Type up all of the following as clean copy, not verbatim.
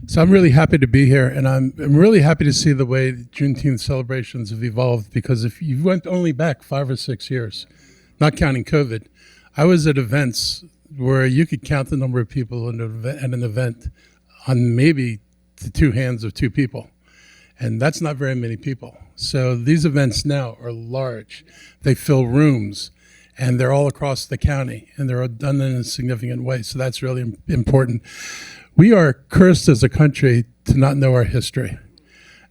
So I'm really happy to be here, and I'm really happy to see the way the Juneteenth celebrations have evolved, because if you went only back 5 or 6 years, not counting COVID, I was at events where you could count the number of people at an event on maybe the two hands of two people. And that's not very many people. So these events now are large. They fill rooms, and they're all across the county, and they're done in a significant way. So that's really important. We are cursed as a country to not know our history.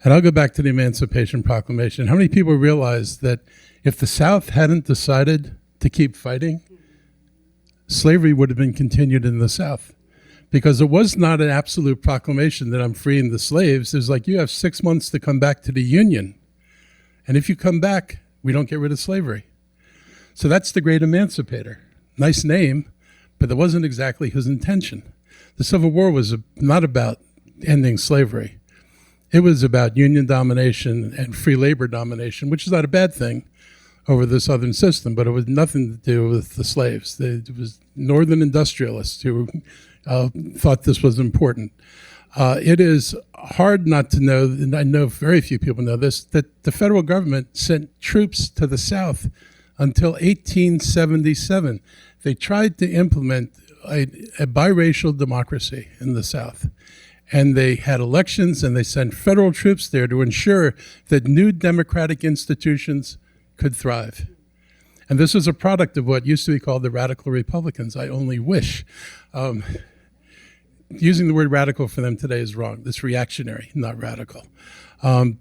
And I'll go back to the Emancipation Proclamation. How many people realize that if the South hadn't decided to keep fighting, slavery would have been continued in the South? Because it was not an absolute proclamation that I'm freeing the slaves. It was like, you have 6 months to come back to the Union. And if you come back, we don't get rid of slavery. So that's the great emancipator. Nice name, but that wasn't exactly his intention. The Civil War was not about ending slavery. It was about Union domination and free labor domination, which is not a bad thing over the Southern system, but it was nothing to do with the slaves. It was Northern industrialists who thought this was important. It is hard not to know, and I know very few people know this, that the federal government sent troops to the South until 1877. They tried to implement a biracial democracy in the South. And they had elections, and they sent federal troops there to ensure that new democratic institutions could thrive. And this was a product of what used to be called the radical Republicans. I only wish. Using the word radical for them today is wrong. It's reactionary, not radical. And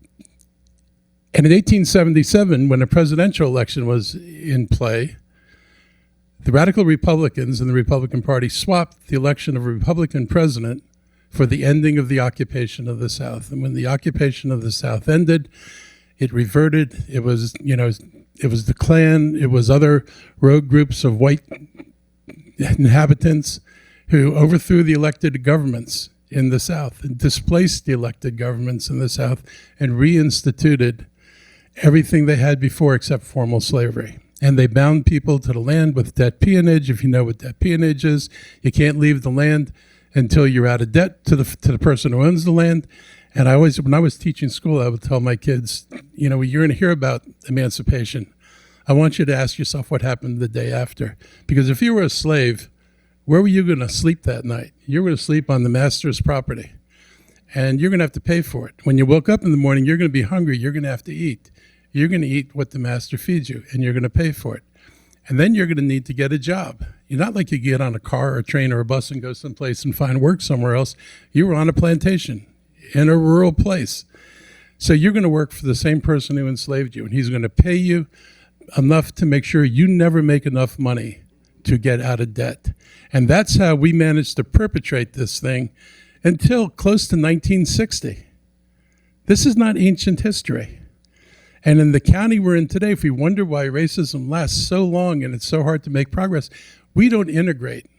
in 1877, when a presidential election was in play, the radical Republicans and the Republican Party swapped the election of a Republican president for the ending of the occupation of the South. And when the occupation of the South ended, it reverted. It was the Klan. It was other rogue groups of white inhabitants who overthrew the elected governments in the South and displaced the elected governments in the South and reinstituted everything they had before except formal slavery. And they bound people to the land with debt peonage. If you know what debt peonage is, you can't leave the land until you're out of debt to the person who owns the land. And when I was teaching school, I would tell my kids, you're going to hear about emancipation. I want you to ask yourself what happened the day after. Because if you were a slave, where were you going to sleep that night? You were going to sleep on the master's property. And you're going to have to pay for it. When you woke up in the morning, you're going to be hungry. You're going to have to eat. You're going to eat what the master feeds you, and you're going to pay for it. And then you're going to need to get a job. You're not like you get on a car or a train or a bus and go someplace and find work somewhere else. You were on a plantation in a rural place. So you're going to work for the same person who enslaved you, and he's going to pay you enough to make sure you never make enough money to get out of debt. And that's how we managed to perpetrate this thing until close to 1960. This is not ancient history. And in the county we're in today, if we wonder why racism lasts so long and it's so hard to make progress, we don't integrate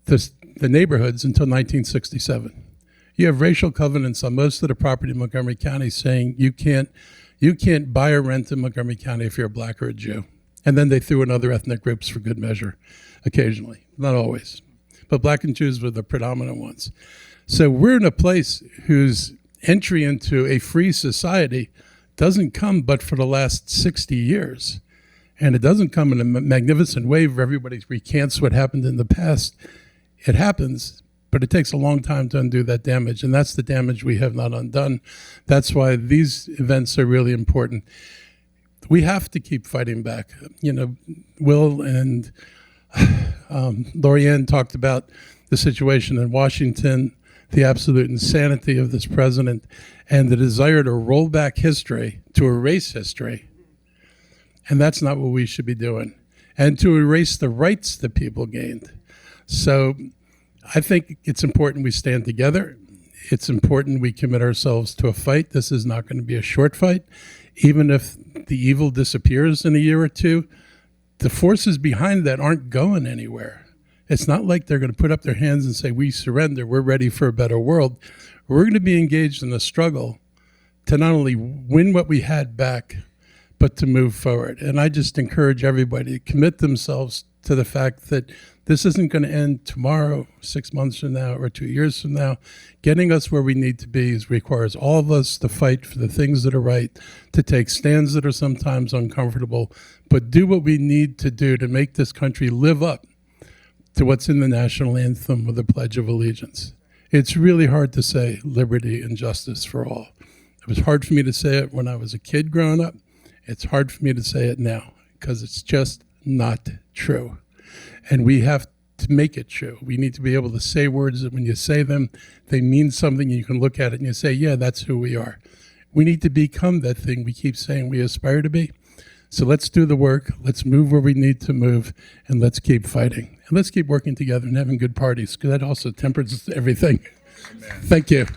the neighborhoods until 1967. You have racial covenants on most of the property in Montgomery County saying you can't buy or rent in Montgomery County if you're a black or a Jew. And then they threw in other ethnic groups for good measure, occasionally, not always. But black and Jews were the predominant ones. So we're in a place whose entry into a free society doesn't come but for the last 60 years. And it doesn't come in a magnificent way where everybody recants what happened in the past. It happens, but it takes a long time to undo that damage. And that's the damage we have not undone. That's why these events are really important. We have to keep fighting back. Will and Lorianne talked about the situation in Washington, the absolute insanity of this president, and the desire to roll back history, to erase history. And that's not what we should be doing. And to erase the rights that people gained. So I think it's important we stand together. It's important we commit ourselves to a fight. This is not going to be a short fight. Even if the evil disappears in a year or two, the forces behind that aren't going anywhere. It's not like they're going to put up their hands and say, we surrender, we're ready for a better world. We're going to be engaged in a struggle to not only win what we had back, but to move forward. And I just encourage everybody to commit themselves to the fact that this isn't going to end tomorrow, 6 months from now, or 2 years from now. Getting us where we need to be requires all of us to fight for the things that are right, to take stands that are sometimes uncomfortable, but do what we need to do to make this country live up to what's in the national anthem or the Pledge of Allegiance. It's really hard to say liberty and justice for all. It was hard for me to say it when I was a kid growing up. It's hard for me to say it now because it's just not true. And we have to make it true. We need to be able to say words that when you say them, they mean something. You can look at it and you say, yeah, that's who we are. We need to become that thing we keep saying we aspire to be. So let's do the work. Let's move where we need to move, and let's keep fighting. And let's keep working together and having good parties, because that also tempers everything. Amen. Thank you.